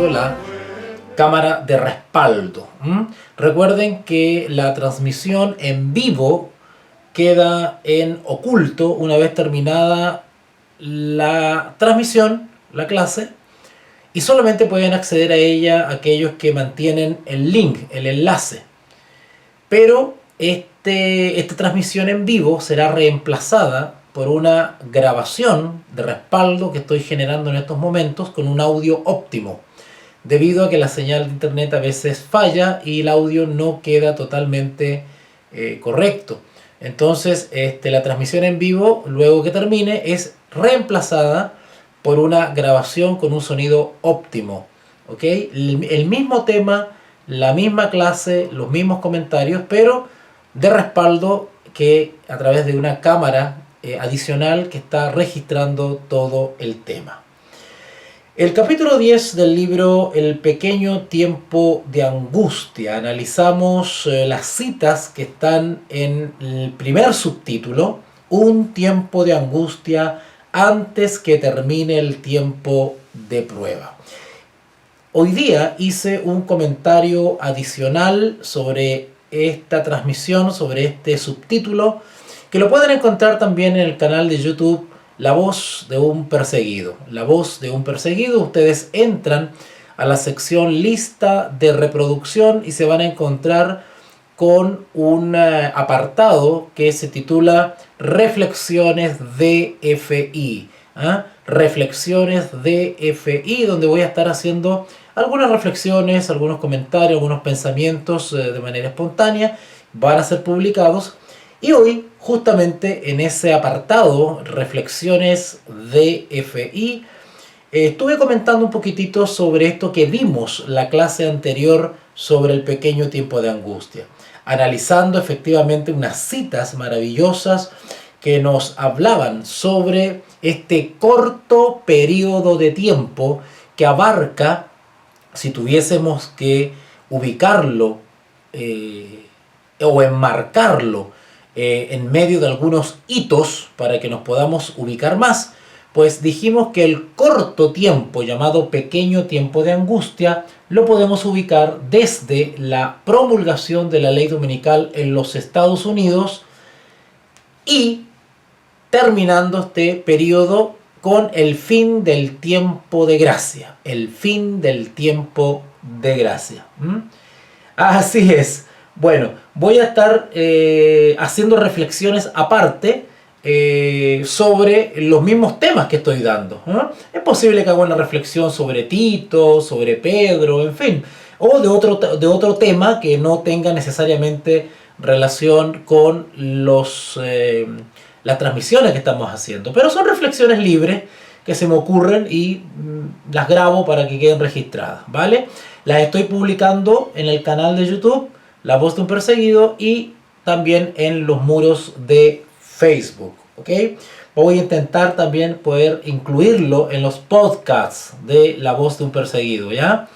utilizando la cámara de respaldo. Recuerden que la transmisión en vivo queda en oculto una vez terminada la transmisión, la clase, y solamente pueden acceder a ella aquellos que mantienen el link, el enlace. Pero esta transmisión en vivo será reemplazada por una grabación de respaldo que estoy generando en estos momentos con un audio óptimo, debido a que la señal de internet a veces falla y el audio no queda totalmente correcto. Entonces la transmisión en vivo, luego que termine, es reemplazada por una grabación con un sonido óptimo. ¿Ok? El mismo tema, la misma clase, los mismos comentarios, pero de respaldo, que a través de una cámara adicional que está registrando todo el tema. El capítulo 10 del libro El pequeño tiempo de angustia. Analizamos las citas que están en el primer subtítulo, un tiempo de angustia antes que termine el tiempo de prueba. Hoy día hice un comentario adicional sobre esta transmisión, sobre este subtítulo, que lo pueden encontrar también en el canal de YouTube La Voz de un Perseguido. La Voz de un Perseguido, ustedes entran a la sección lista de reproducción y se van a encontrar con un apartado que se titula Reflexiones DFI. Reflexiones DFI, donde voy a estar haciendo algunas reflexiones, algunos comentarios, algunos pensamientos de manera espontánea. Van a ser publicados. Y hoy, justamente en ese apartado, Reflexiones DFI, estuve comentando un poquitito sobre esto que vimos la clase anterior sobre el pequeño tiempo de angustia, analizando efectivamente unas citas maravillosas que nos hablaban sobre este corto periodo de tiempo que abarca, si tuviésemos que ubicarlo o enmarcarlo en medio de algunos hitos para que nos podamos ubicar más, pues dijimos que el corto tiempo llamado pequeño tiempo de angustia lo podemos ubicar desde la promulgación de la ley dominical en los Estados Unidos y terminando este periodo con el fin del tiempo de gracia. El fin del tiempo de gracia. Así es. Bueno, voy a estar haciendo reflexiones aparte sobre los mismos temas que estoy dando. Es posible que haga una reflexión sobre Tito, sobre Pedro, en fin, o de otro tema que no tenga necesariamente relación con las transmisiones que estamos haciendo. Pero son reflexiones libres que se me ocurren y las grabo para que queden registradas, ¿vale? Las estoy publicando en el canal de YouTube La Voz de un Perseguido y también en los muros de Facebook, ¿ok? Voy a intentar también poder incluirlo en los podcasts de La Voz de un Perseguido, ¿ya?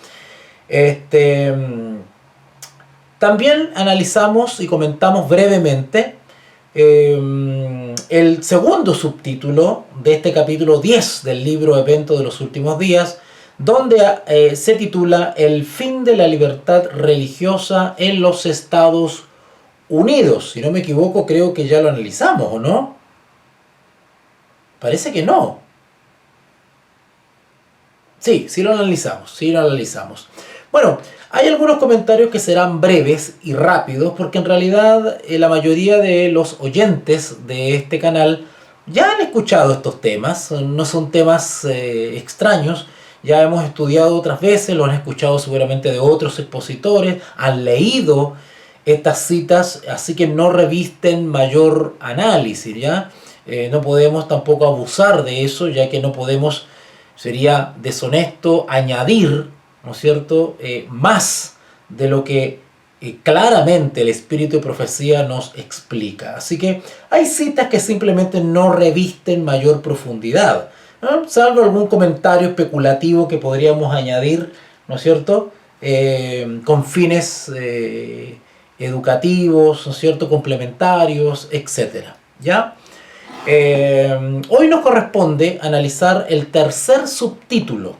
También analizamos y comentamos brevemente el segundo subtítulo de este capítulo 10 del libro Evento de los Últimos Días, donde se titula El fin de la libertad religiosa en los Estados Unidos. Si no me equivoco, creo que ya lo analizamos, ¿o no? Parece que no. Sí lo analizamos. Bueno, hay algunos comentarios que serán breves y rápidos, porque en realidad la mayoría de los oyentes de este canal ya han escuchado estos temas, no son temas extraños. Ya hemos estudiado otras veces, lo han escuchado seguramente de otros expositores, han leído estas citas, así que no revisten mayor análisis, ¿ya? No podemos tampoco abusar de eso, ya que no podemos, sería deshonesto añadir, ¿no es cierto?, más de lo que claramente el espíritu de profecía nos explica. Así que hay citas que simplemente no revisten mayor profundidad, ¿no? Salvo algún comentario especulativo que podríamos añadir, ¿no es cierto?, con fines educativos, ¿no es cierto?, complementarios, etc. ¿Ya? Hoy nos corresponde analizar el tercer subtítulo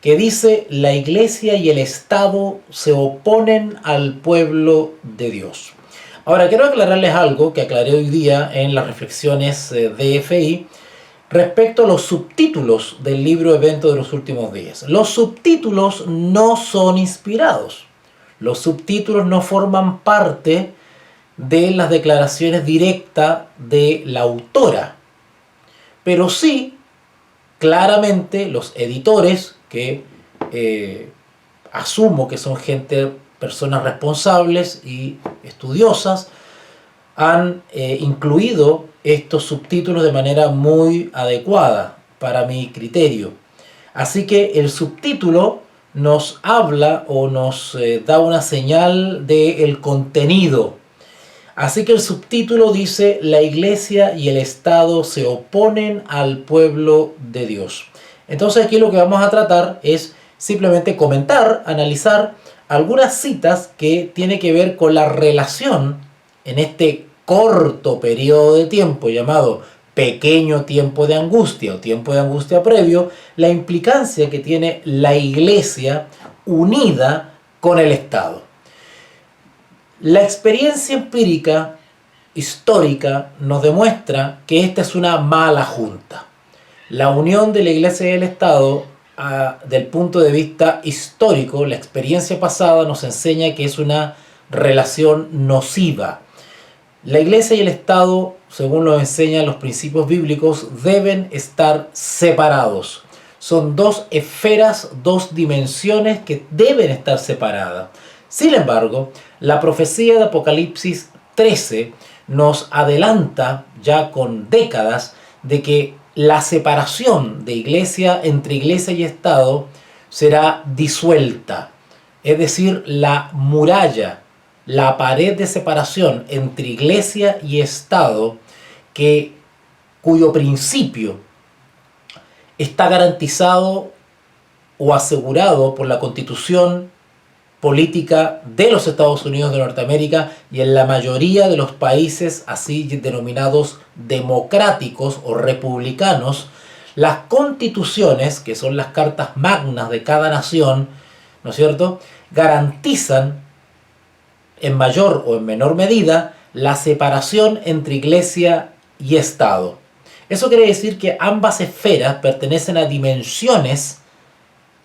que dice: la iglesia y el Estado se oponen al pueblo de Dios. Ahora, quiero aclararles algo que aclaré hoy día en las reflexiones de FI respecto a los subtítulos del libro Evento de los Últimos Días. Los subtítulos no son inspirados. Los subtítulos no forman parte de las declaraciones directas de la autora. Pero sí, claramente, los editores, que asumo que son personas responsables y estudiosas, han incluido estos subtítulos de manera muy adecuada para mi criterio. Así que el subtítulo nos habla o nos da una señal del contenido. Así que el subtítulo dice: la iglesia y el Estado se oponen al pueblo de Dios. Entonces aquí lo que vamos a tratar es simplemente comentar, analizar algunas citas que tienen que ver con la relación en este corto periodo de tiempo llamado pequeño tiempo de angustia o tiempo de angustia previo, la implicancia que tiene la iglesia unida con el Estado. La experiencia empírica histórica nos demuestra que esta es una mala junta. La unión de la iglesia y el Estado, del punto de vista histórico, la experiencia pasada nos enseña que es una relación nociva. La iglesia y el Estado, según nos enseñan los principios bíblicos, deben estar separados. Son dos esferas, dos dimensiones que deben estar separadas. Sin embargo, la profecía de Apocalipsis 13 nos adelanta ya con décadas de que la separación de iglesia entre iglesia y Estado será disuelta. Es decir, la muralla, la pared de separación entre iglesia y Estado, cuyo principio está garantizado o asegurado por la Constitución política de los Estados Unidos de Norteamérica y en la mayoría de los países así denominados democráticos o republicanos, las constituciones, que son las cartas magnas de cada nación, ¿no es cierto?, garantizan en mayor o en menor medida la separación entre iglesia y Estado. Eso quiere decir que ambas esferas pertenecen a dimensiones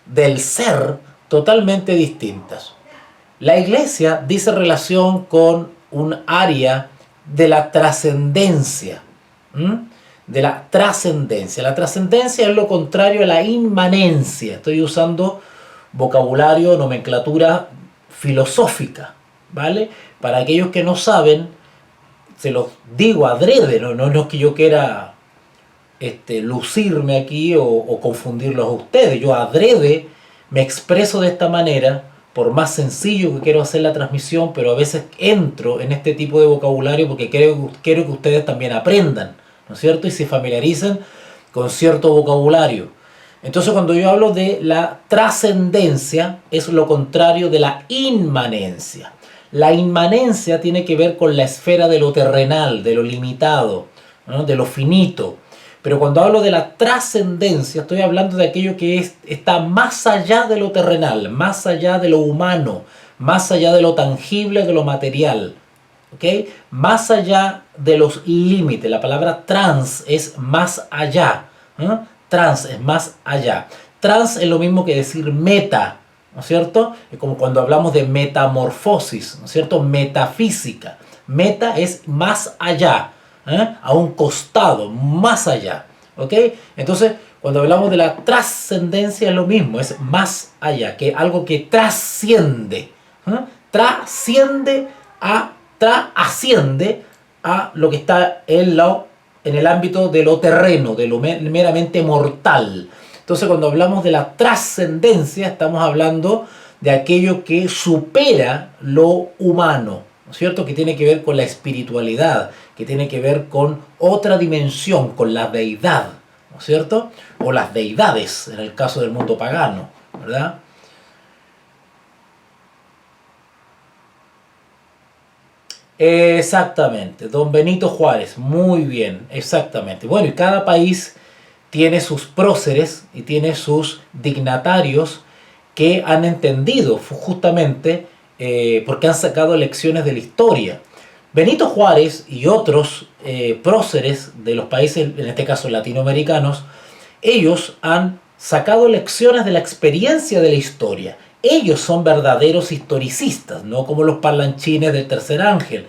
del ser totalmente distintas. La iglesia dice relación con un área de la trascendencia. De la trascendencia. La trascendencia es lo contrario a la inmanencia. Estoy usando vocabulario, nomenclatura filosófica, ¿vale? Para aquellos que no saben, se los digo adrede, no es que yo quiera lucirme aquí o confundirlos a ustedes. Yo adrede me expreso de esta manera, por más sencillo que quiero hacer la transmisión, pero a veces entro en este tipo de vocabulario porque quiero que ustedes también aprendan, ¿no es cierto? Y se familiaricen con cierto vocabulario. Entonces, cuando yo hablo de la trascendencia, es lo contrario de la inmanencia. La inmanencia tiene que ver con la esfera de lo terrenal, de lo limitado, ¿no?, de lo finito. Pero cuando hablo de la trascendencia, estoy hablando de aquello que está más allá de lo terrenal, más allá de lo humano, más allá de lo tangible, de lo material. ¿Ok? Más allá de los límites. La palabra trans es más allá. Trans es más allá. Trans es lo mismo que decir meta, ¿no es cierto? Es como cuando hablamos de metamorfosis, ¿no es cierto? Metafísica. Meta es más allá. A un costado, más allá, ¿ok? Entonces, cuando hablamos de la trascendencia es lo mismo, es más allá, que algo que trasciende, asciende a lo que está en el ámbito de lo terreno, de lo meramente mortal. Entonces, cuando hablamos de la trascendencia, estamos hablando de aquello que supera lo humano, ¿no es cierto?, que tiene que ver con la espiritualidad, que tiene que ver con otra dimensión, con la deidad, ¿no es cierto?, o las deidades, en el caso del mundo pagano, ¿verdad? Exactamente, don Benito Juárez, muy bien, exactamente. Bueno, y cada país tiene sus próceres y tiene sus dignatarios que han entendido justamente porque han sacado lecciones de la historia. Benito Juárez y otros próceres de los países, en este caso latinoamericanos, ellos han sacado lecciones de la experiencia de la historia. Ellos son verdaderos historicistas, no como los parlanchines del Tercer Ángel,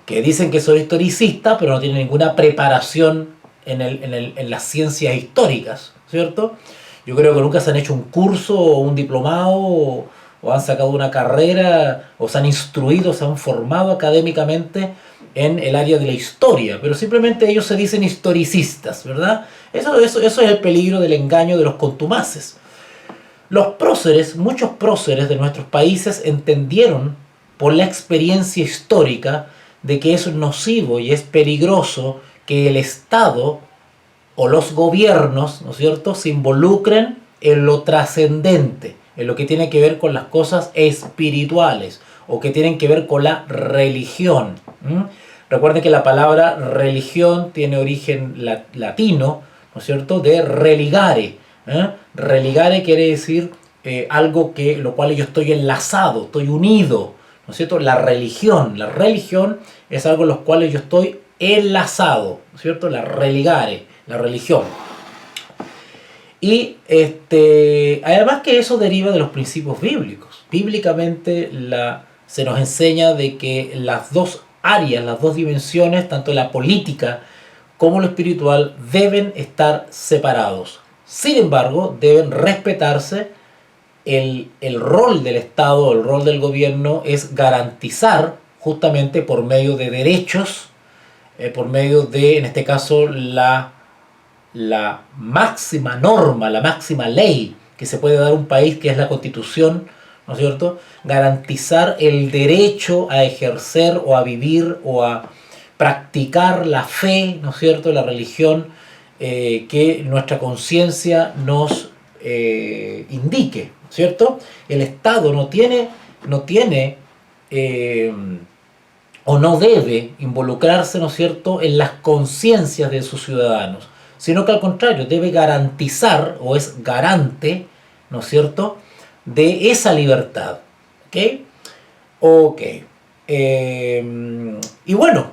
que dicen que son historicistas, pero no tienen ninguna preparación en las ciencias históricas, ¿cierto? Yo creo que nunca se han hecho un curso o un diplomado o han sacado una carrera o se han instruido, se han formado académicamente en el área de la historia, pero simplemente ellos se dicen historicistas, ¿verdad? Eso es el peligro del engaño de los contumaces. Los próceres, muchos próceres de nuestros países entendieron por la experiencia histórica de que es nocivo y es peligroso que el Estado o los gobiernos, ¿no es cierto?, se involucren en lo trascendente, en lo que tiene que ver con las cosas espirituales o que tienen que ver con la religión. Recuerden que la palabra religión tiene origen latino, ¿no es cierto?, de religare. Religare quiere decir algo que lo cual yo estoy enlazado, estoy unido, ¿no es cierto? La religión es algo en lo cual yo estoy enlazado, ¿no es cierto? La religare, la religión. Y además que eso deriva de los principios bíblicos. Bíblicamente se nos enseña de que las dos áreas, las dos dimensiones, tanto la política como lo espiritual, deben estar separados. Sin embargo, deben respetarse. El rol del Estado, el rol del gobierno es garantizar justamente por medio de derechos, por medio de, en este caso, la máxima norma, la máxima ley que se puede dar a un país, que es la Constitución, ¿no es cierto? Garantizar el derecho a ejercer o a vivir o a practicar la fe, ¿no es cierto?, la religión que nuestra conciencia nos indique, ¿cierto? El Estado no tiene o no debe involucrarse, ¿no es cierto?, en las conciencias de sus ciudadanos, sino que al contrario, debe garantizar o es garante, ¿no es cierto?, de esa libertad. ¿Ok? Ok. Y bueno,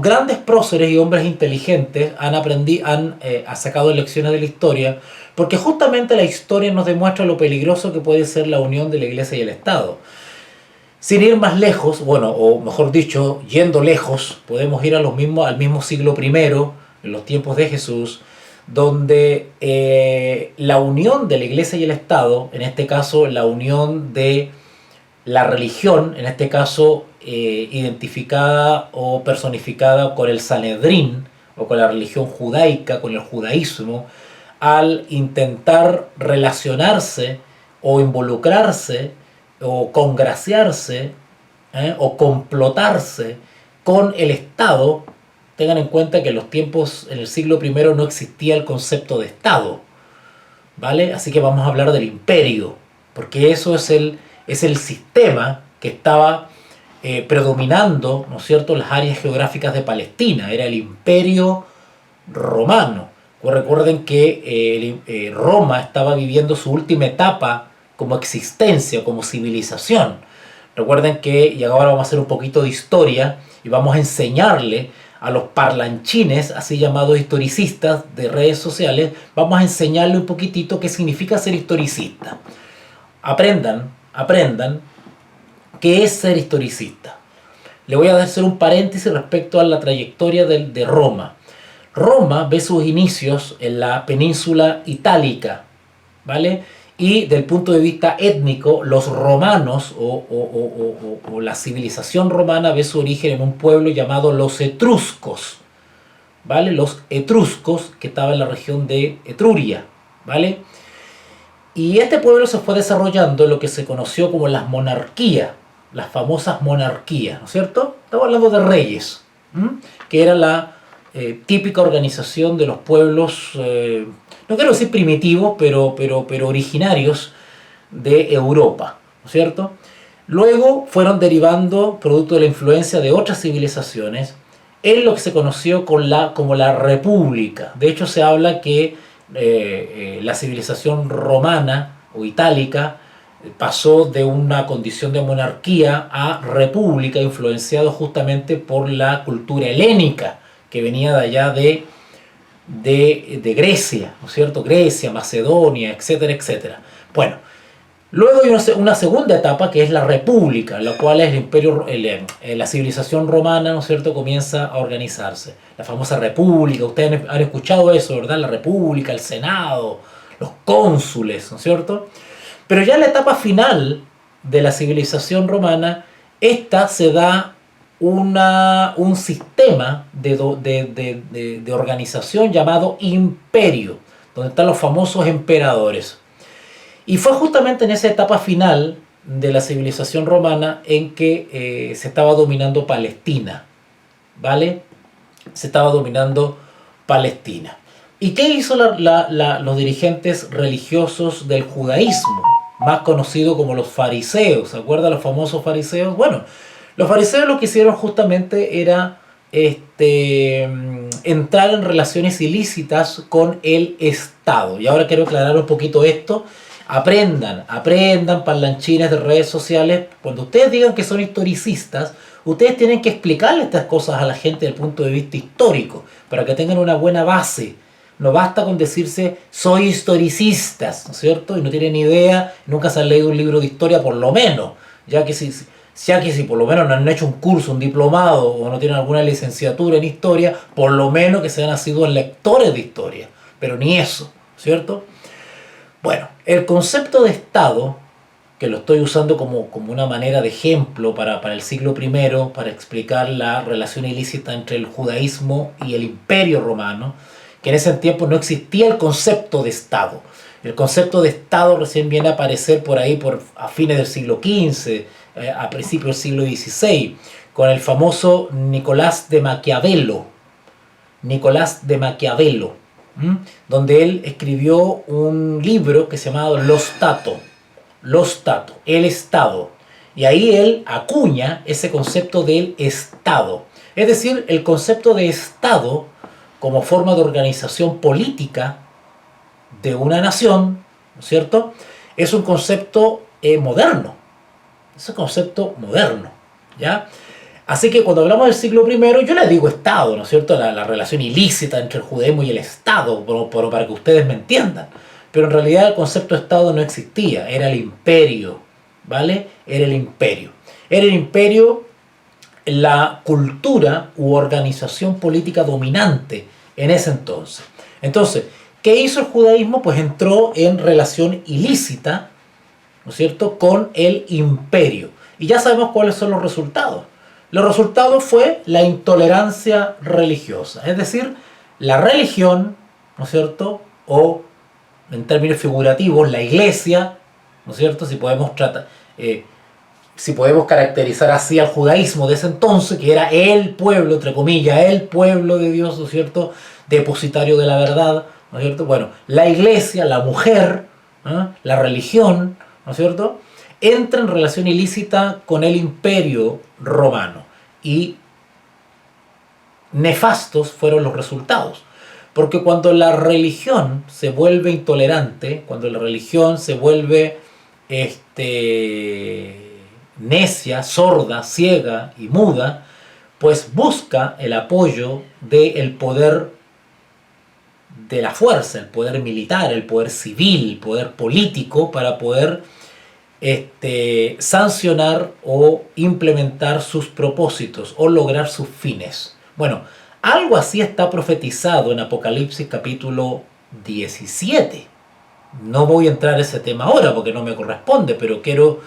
grandes próceres y hombres inteligentes han sacado lecciones de la historia, porque justamente la historia nos demuestra lo peligroso que puede ser la unión de la Iglesia y el Estado. Sin ir más lejos, bueno, o mejor dicho, yendo lejos, podemos ir al mismo siglo I, en los tiempos de Jesús, donde la unión de la Iglesia y el Estado, en este caso la unión de la religión, en este caso identificada o personificada con el Sanedrín o con la religión judaica, con el judaísmo, al intentar relacionarse o involucrarse o congraciarse o complotarse con el Estado. Tengan en cuenta que en los tiempos, en el siglo I no existía el concepto de Estado, ¿vale? Así que vamos a hablar del imperio, porque eso es el sistema que estaba predominando, ¿no es cierto?, las áreas geográficas de Palestina. Era el imperio romano. Pues recuerden que Roma estaba viviendo su última etapa como existencia, como civilización. Recuerden que, y ahora vamos a hacer un poquito de historia y vamos a enseñarle a los parlanchines, así llamados historicistas de redes sociales, vamos a enseñarle un poquitito qué significa ser historicista. Aprendan qué es ser historicista. Le voy a hacer un paréntesis respecto a la trayectoria de Roma. Roma ve sus inicios en la península itálica, ¿vale? Y del punto de vista étnico, los romanos o la civilización romana ve su origen en un pueblo llamado los etruscos, ¿vale? Los etruscos, que estaba en la región de Etruria, ¿vale? Y este pueblo se fue desarrollando en lo que se conoció como las monarquías, las famosas monarquías, ¿no es cierto? Estamos hablando de reyes, que era la típica organización de los pueblos, no quiero decir primitivos, pero originarios de Europa, ¿no es cierto? Luego fueron derivando, producto de la influencia de otras civilizaciones, en lo que se conoció como la República. De hecho, se habla que la civilización romana o itálica pasó de una condición de monarquía a república, influenciado justamente por la cultura helénica que venía de allá de Grecia, ¿no es cierto? Grecia, Macedonia, etcétera, etcétera. Bueno, luego hay una segunda etapa que es la república, en la cual el imperio, la civilización romana, ¿no es cierto?, comienza a organizarse. La famosa república, ustedes han escuchado eso, ¿verdad? La república, el senado, los cónsules, ¿no es cierto? Pero ya en la etapa final de la civilización romana, esta se da un sistema de organización llamado imperio, donde están los famosos emperadores. Y fue justamente en esa etapa final de la civilización romana en que se estaba dominando Palestina, ¿vale? Se estaba dominando Palestina. ¿Y qué hizo los dirigentes religiosos del judaísmo, más conocido como los fariseos? ¿Se acuerdan los famosos fariseos? Bueno, los fariseos lo que hicieron justamente era entrar en relaciones ilícitas con el Estado. Y ahora quiero aclarar un poquito esto. Aprendan, parlanchines de redes sociales. Cuando ustedes digan que son historicistas, ustedes tienen que explicarle estas cosas a la gente desde el punto de vista histórico, para que tengan una buena base. No basta con decirse soy historicistas, ¿no es cierto? Y no tienen idea, nunca se han leído un libro de historia por lo menos, ya que si por lo menos no han hecho un curso, un diplomado o no tienen alguna licenciatura en historia, por lo menos que sean nacidos lectores de historia, pero ni eso, ¿cierto? Bueno, el concepto de Estado, que lo estoy usando como una manera de ejemplo para el siglo I, para explicar la relación ilícita entre el judaísmo y el imperio romano, que en ese tiempo no existía el concepto de Estado. El concepto de Estado recién viene a aparecer por ahí a fines del siglo XV, a principios del siglo XVI, con el famoso Nicolás de Maquiavelo. Donde él escribió un libro que se llamaba Lo Stato, el Estado. Y ahí él acuña ese concepto del Estado. Es decir, el concepto de Estado como forma de organización política de una nación, ¿no es cierto? Es un concepto moderno. Es un concepto moderno, ¿ya? Así que cuando hablamos del siglo I, yo le digo Estado, ¿no es cierto? La relación ilícita entre el judaísmo y el Estado, pero para que ustedes me entiendan. Pero en realidad el concepto de Estado no existía, era el imperio, ¿vale? Era el imperio. Era el imperio la cultura u organización política dominante en ese entonces. Entonces, ¿qué hizo el judaísmo? Pues entró en relación ilícita, ¿no es cierto?, con el imperio. Y ya sabemos cuáles son los resultados. Los resultados fue la intolerancia religiosa, es decir, la religión, ¿no es cierto?, o en términos figurativos, la iglesia, ¿no es cierto?, si podemos caracterizar así al judaísmo de ese entonces, que era el pueblo, entre comillas, el pueblo de Dios, ¿no es cierto?, depositario de la verdad, ¿no es cierto? Bueno, la iglesia, la mujer, ¿eh?, la religión, ¿no es cierto?, entra en relación ilícita con el imperio romano y nefastos fueron los resultados. Porque cuando la religión se vuelve intolerante, cuando la religión se vuelve necia, sorda, ciega y muda, pues busca el apoyo del poder de la fuerza, el poder militar, el poder civil, el poder político, para poder sancionar o implementar sus propósitos o lograr sus fines. Bueno, algo así está profetizado en Apocalipsis capítulo 17. No voy a entrar en ese tema ahora porque no me corresponde, pero quiero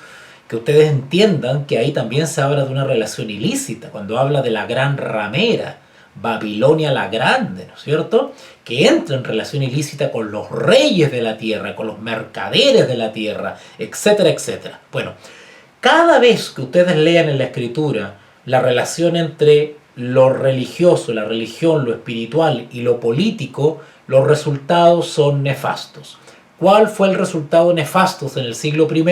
que ustedes entiendan que ahí también se habla de una relación ilícita, cuando habla de la gran ramera, Babilonia la Grande, ¿no es cierto?, que entra en relación ilícita con los reyes de la tierra, con los mercaderes de la tierra, etcétera, etcétera. Bueno, cada vez que ustedes lean en la Escritura la relación entre lo religioso, la religión, lo espiritual y lo político, los resultados son nefastos. ¿Cuál fue el resultado nefasto en el siglo I?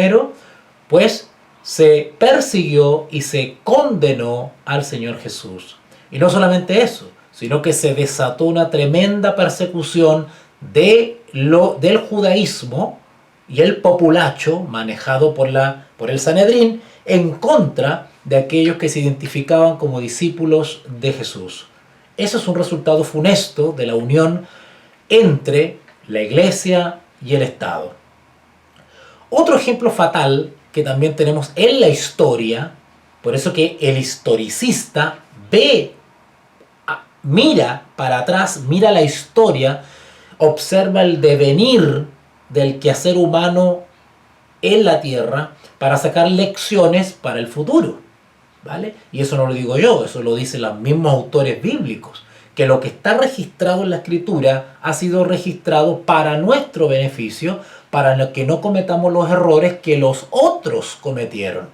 Pues se persiguió y se condenó al Señor Jesús. Y no solamente eso, sino que se desató una tremenda persecución de del judaísmo y el populacho manejado por el Sanedrín en contra de aquellos que se identificaban como discípulos de Jesús. Eso es un resultado funesto de la unión entre la iglesia y el Estado. Otro ejemplo fatal que también tenemos en la historia, por eso que el historicista mira para atrás, mira la historia, observa el devenir del quehacer humano en la tierra para sacar lecciones para el futuro, ¿vale? Y eso no lo digo yo, eso lo dicen los mismos autores bíblicos, que lo que está registrado en la escritura ha sido registrado para nuestro beneficio, para que no cometamos los errores que los otros cometieron.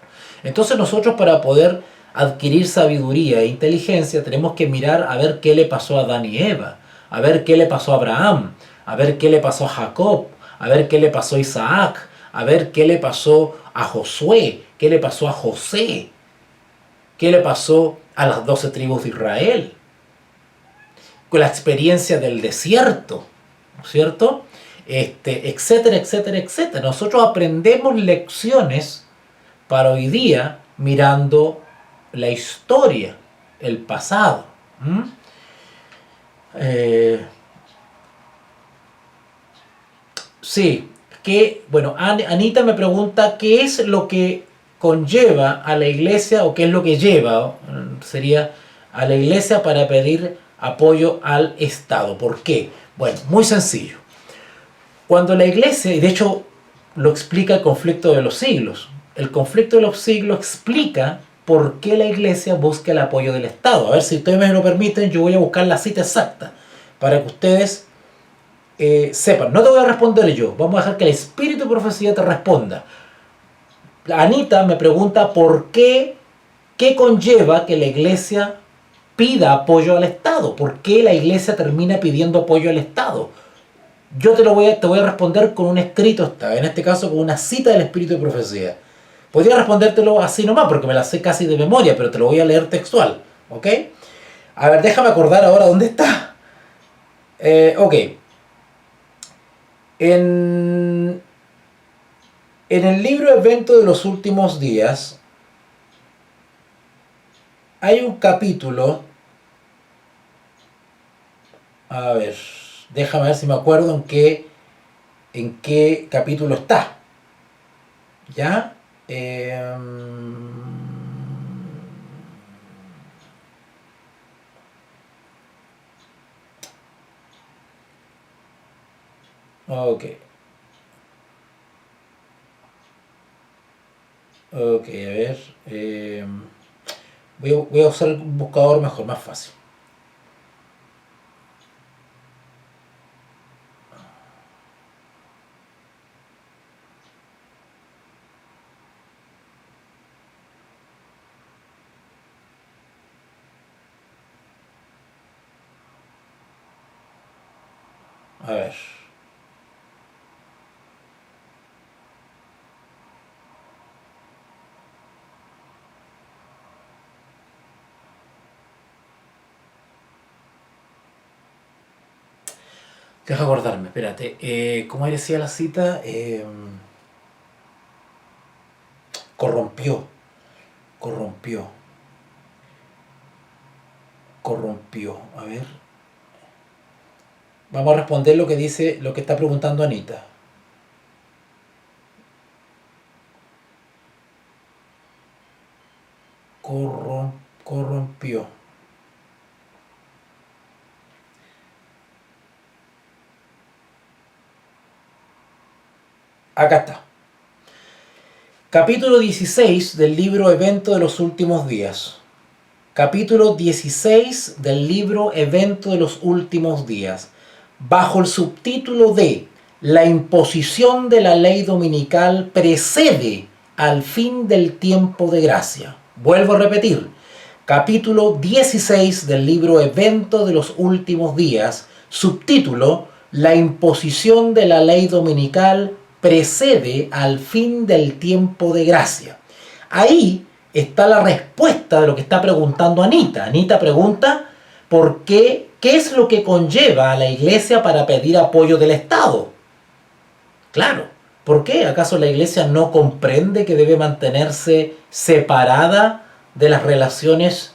Entonces nosotros, para poder adquirir sabiduría e inteligencia, tenemos que mirar a ver qué le pasó a Adán y Eva, a ver qué le pasó a Abraham, a ver qué le pasó a Jacob, a ver qué le pasó a Isaac, a ver qué le pasó a Josué, qué le pasó a José, qué le pasó a las 12 tribus de Israel, con la experiencia del desierto, ¿no es cierto? Etcétera, etcétera, etcétera. Nosotros aprendemos lecciones para hoy día mirando la historia, el pasado. Sí, bueno, Anita me pregunta qué es lo que conlleva a la iglesia o qué es lo que lleva, sería a la iglesia para pedir apoyo al Estado. ¿Por qué? Bueno, muy sencillo. Cuando la iglesia, y de hecho lo explica el conflicto de los siglos, el conflicto de los siglos explica por qué la iglesia busca el apoyo del Estado. A ver, si ustedes me lo permiten, yo voy a buscar la cita exacta para que ustedes sepan. No te voy a responder yo, vamos a dejar que el espíritu de profecía te responda. Anita me pregunta por qué conlleva que la iglesia pida apoyo al Estado. ¿Por qué la iglesia termina pidiendo apoyo al Estado? Yo te voy a responder con un escrito, en este caso con una cita del espíritu de profecía. Podría respondértelo así nomás porque me la sé casi de memoria, pero te lo voy a leer textual, ¿ok? A ver, déjame acordar ahora dónde está. Ok. En el libro Evento de los Últimos Días hay un capítulo. A ver, déjame ver si me acuerdo en qué capítulo está. ¿Ya? Ok. Ok, a ver. Voy a usar un buscador mejor, más fácil. A ver. Deja acordarme, espérate. ¿Cómo decía la cita? Corrompió. Corrompió. Corrompió. A ver. Vamos a responder lo que dice, lo que está preguntando Anita. Corrompió. Acá está. Capítulo 16 del libro Evento de los Últimos Días. Capítulo 16 del libro Evento de los Últimos Días. Bajo el subtítulo de La imposición de la ley dominical precede al fin del tiempo de gracia. Vuelvo a repetir. Capítulo 16 del libro Evento de los Últimos Días. Subtítulo La imposición de la ley dominical precede al fin del tiempo de gracia. Ahí está la respuesta de lo que está preguntando Anita. Anita pregunta, ¿Por qué? ¿Qué es lo que conlleva a la iglesia para pedir apoyo del Estado? Claro, ¿por qué? ¿Acaso la iglesia no comprende que debe mantenerse separada de las relaciones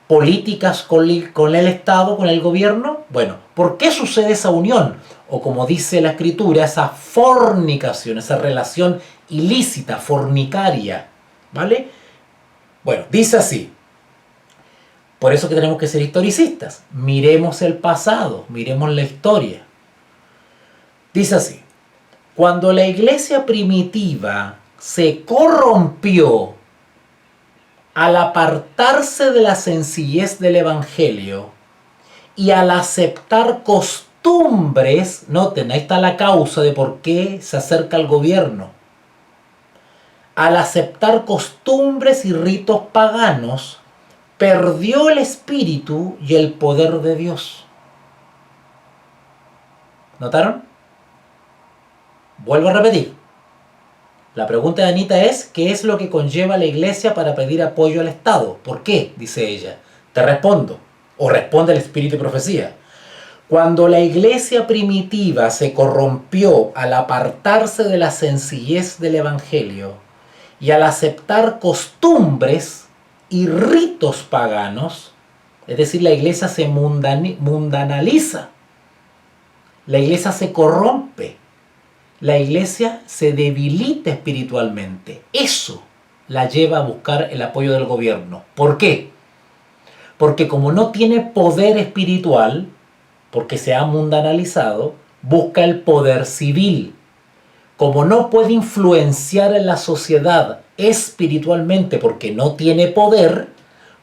políticas con el Estado, con el gobierno? Bueno, ¿por qué sucede esa unión? O como dice la Escritura, esa fornicación, esa relación ilícita, fornicaria, ¿vale? Bueno, dice así. Por eso que tenemos que ser historicistas. Miremos el pasado, miremos la historia. Dice así. Cuando la iglesia primitiva se corrompió al apartarse de la sencillez del Evangelio y al aceptar costumbres, noten, ahí está la causa de por qué se acerca al gobierno, al aceptar costumbres y ritos paganos, perdió el espíritu y el poder de Dios. ¿Notaron? Vuelvo a repetir. La pregunta de Anita es, ¿qué es lo que conlleva la iglesia para pedir apoyo al Estado? ¿Por qué? Dice ella. Te respondo, o responde el espíritu de profecía. Cuando la iglesia primitiva se corrompió al apartarse de la sencillez del Evangelio y al aceptar costumbres y ritos paganos, es decir, la iglesia se mundanaliza, la iglesia se corrompe, la iglesia se debilita espiritualmente. Eso la lleva a buscar el apoyo del gobierno. ¿Por qué? Porque como no tiene poder espiritual, porque se ha mundanalizado, busca el poder civil. Como no puede influenciar en la sociedad espiritualmente porque no tiene poder,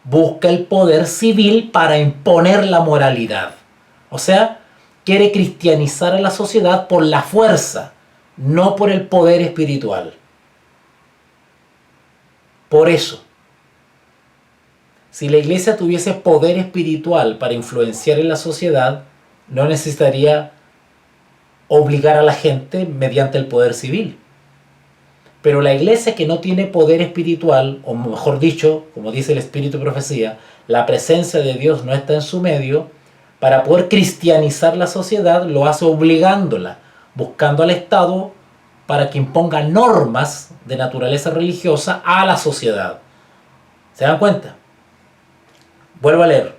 busca el poder civil para imponer la moralidad. O sea, quiere cristianizar a la sociedad por la fuerza, no por el poder espiritual. Por eso, si la iglesia tuviese poder espiritual para influenciar en la sociedad, no necesitaría obligar a la gente mediante el poder civil. Pero la iglesia que no tiene poder espiritual, o mejor dicho, como dice el espíritu de profecía, la presencia de Dios no está en su medio, para poder cristianizar la sociedad lo hace obligándola, buscando al Estado para que imponga normas de naturaleza religiosa a la sociedad. ¿Se dan cuenta? Vuelvo a leer.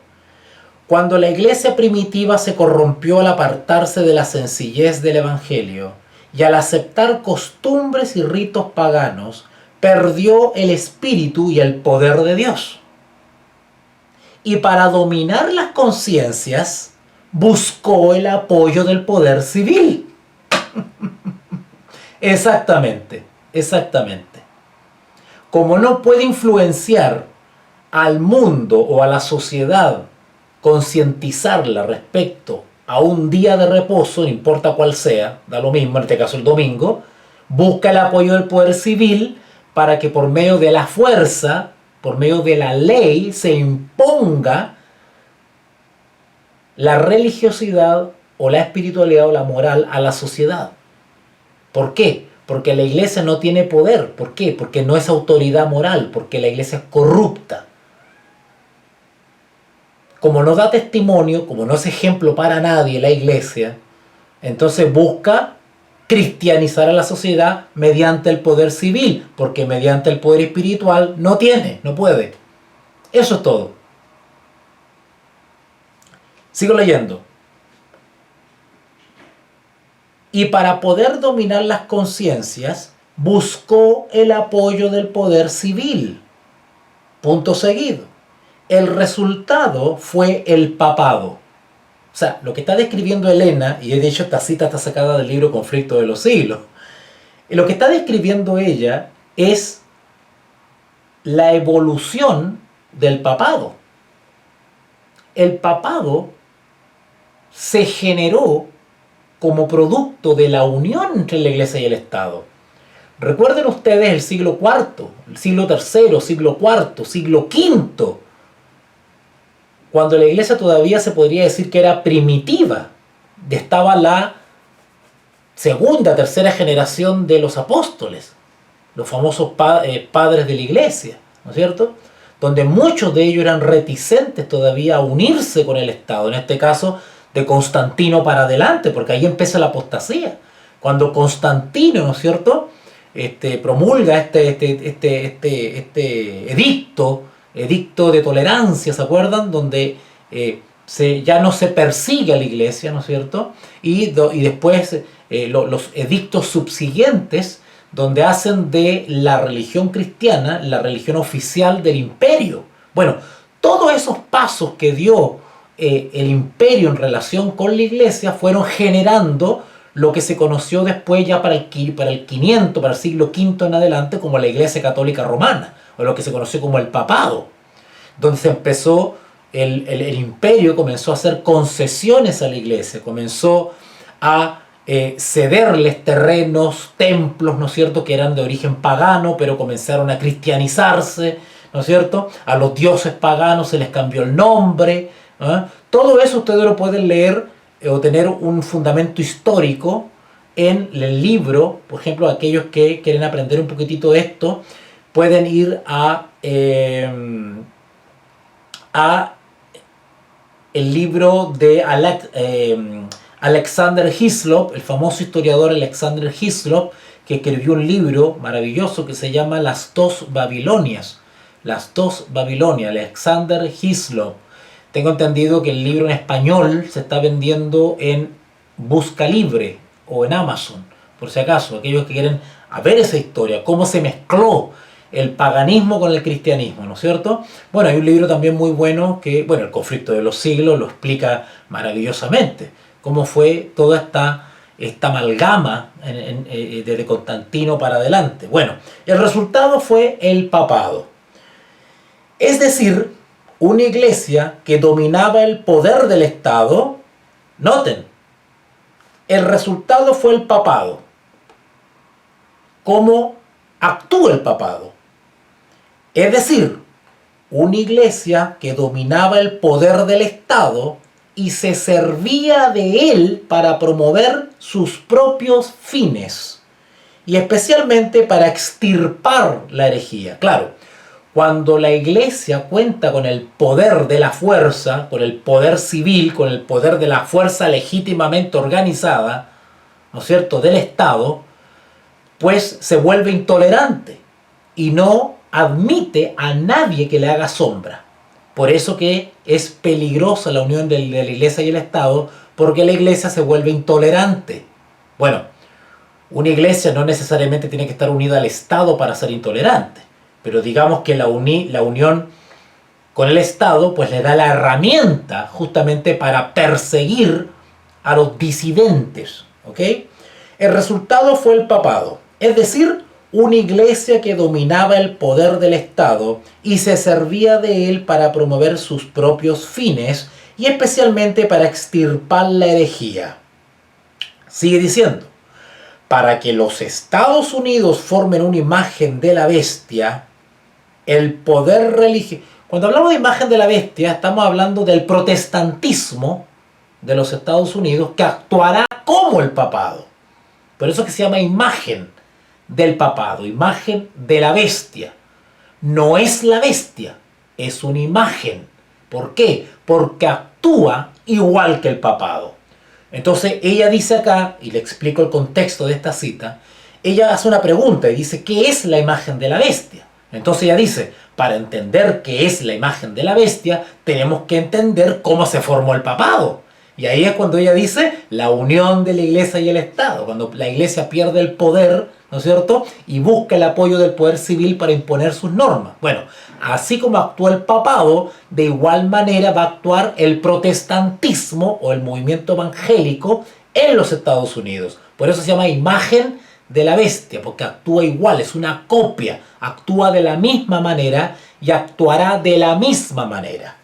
Cuando la iglesia primitiva se corrompió al apartarse de la sencillez del Evangelio y al aceptar costumbres y ritos paganos, perdió el espíritu y el poder de Dios. Y para dominar las conciencias, buscó el apoyo del poder civil. Exactamente, exactamente. Como no puede influenciar al mundo o a la sociedad, concientizarla respecto a un día de reposo, no importa cuál sea, da lo mismo, en este caso el domingo, busca el apoyo del poder civil para que por medio de la fuerza, por medio de la ley, se imponga la religiosidad o la espiritualidad o la moral a la sociedad. ¿Por qué? Porque la iglesia no tiene poder. ¿Por qué? Porque no es autoridad moral, porque la iglesia es corrupta. Como no da testimonio, como no es ejemplo para nadie la iglesia, entonces busca cristianizar a la sociedad mediante el poder civil, porque mediante el poder espiritual no tiene, no puede. Eso es todo. Sigo leyendo. Y para poder dominar las conciencias, buscó el apoyo del poder civil. Punto seguido. El resultado fue el papado. O sea, lo que está describiendo Elena, y he dicho esta cita está sacada del libro Conflicto de los Siglos, y lo que está describiendo ella es la evolución del papado. El papado se generó como producto de la unión entre la iglesia y el Estado. Recuerden ustedes el siglo IV, el siglo III, siglo IV, siglo V, cuando la iglesia todavía se podría decir que era primitiva. Estaba la segunda, tercera generación de los apóstoles, los famosos padres de la iglesia, ¿no es cierto? donde muchos de ellos eran reticentes todavía a unirse con el Estado, en este caso de Constantino para adelante, porque ahí empieza la apostasía. Cuando Constantino, ¿no es cierto?, promulga este edicto de tolerancia, ¿se acuerdan? Donde ya no se persigue a la iglesia, ¿no es cierto? Y después los edictos subsiguientes, donde hacen de la religión cristiana la religión oficial del imperio. Bueno, todos esos pasos que dio el imperio en relación con la iglesia fueron generando lo que se conoció después ya para el 500, para el siglo V en adelante, como la Iglesia Católica Romana, o lo que se conoció como el papado, donde se empezó, el imperio comenzó a hacer concesiones a la iglesia, comenzó a cederles terrenos, templos, ¿no es cierto?, que eran de origen pagano, pero comenzaron a cristianizarse, ¿no es cierto? A los dioses paganos se les cambió el nombre, ¿eh? Todo eso ustedes lo pueden leer o tener un fundamento histórico en el libro. Por ejemplo, aquellos que quieren aprender un poquitito de esto, pueden ir a el libro de Alexander Hislop, el famoso historiador Alexander Hislop, que escribió un libro maravilloso que se llama Las dos Babilonias. Las dos Babilonias, Alexander Hislop. Tengo entendido que el libro en español se está vendiendo en Busca Libre o en Amazon, por si acaso, aquellos que quieren ver esa historia, cómo se mezcló el paganismo con el cristianismo, ¿no es cierto? Bueno, hay un libro también muy bueno que, bueno, El conflicto de los siglos lo explica maravillosamente, cómo fue toda esta amalgama desde Constantino para adelante. Bueno, el resultado fue el papado. Es decir, una iglesia que dominaba el poder del Estado. Noten, el resultado fue el papado. ¿Cómo actúa el papado? Es decir, una iglesia que dominaba el poder del Estado y se servía de él para promover sus propios fines, y especialmente para extirpar la herejía. Claro, cuando la iglesia cuenta con el poder de la fuerza, con el poder civil, con el poder de la fuerza legítimamente organizada, ¿no es cierto?, del Estado, pues se vuelve intolerante y no admite a nadie que le haga sombra. Por eso que es peligrosa la unión de la iglesia y el Estado, porque la iglesia se vuelve intolerante. Bueno, una iglesia no necesariamente tiene que estar unida al Estado para ser intolerante, pero digamos que la unión con el Estado pues le da la herramienta justamente para perseguir a los disidentes, ¿ok? El resultado fue el papado, es decir, una iglesia que dominaba el poder del Estado y se servía de él para promover sus propios fines y especialmente para extirpar la herejía. Sigue diciendo, para que los Estados Unidos formen una imagen de la bestia, el poder religioso. Cuando hablamos de imagen de la bestia, estamos hablando del protestantismo de los Estados Unidos que actuará como el papado. Por eso que se llama imagen del papado, imagen de la bestia. No es la bestia, es una imagen. ¿Por qué? Porque actúa igual que el papado. Entonces ella dice acá, y le explico el contexto de esta cita, ella hace una pregunta y dice, ¿qué es la imagen de la bestia? Entonces ella dice, para entender qué es la imagen de la bestia, tenemos que entender cómo se formó el papado. Y ahí es cuando ella dice la unión de la iglesia y el Estado, cuando la iglesia pierde el poder, ¿no es cierto?, y busca el apoyo del poder civil para imponer sus normas. Bueno, así como actúa el papado, de igual manera va a actuar el protestantismo o el movimiento evangélico en los Estados Unidos. Por eso se llama imagen de la bestia, porque actúa igual, es una copia, actúa de la misma manera y actuará de la misma manera.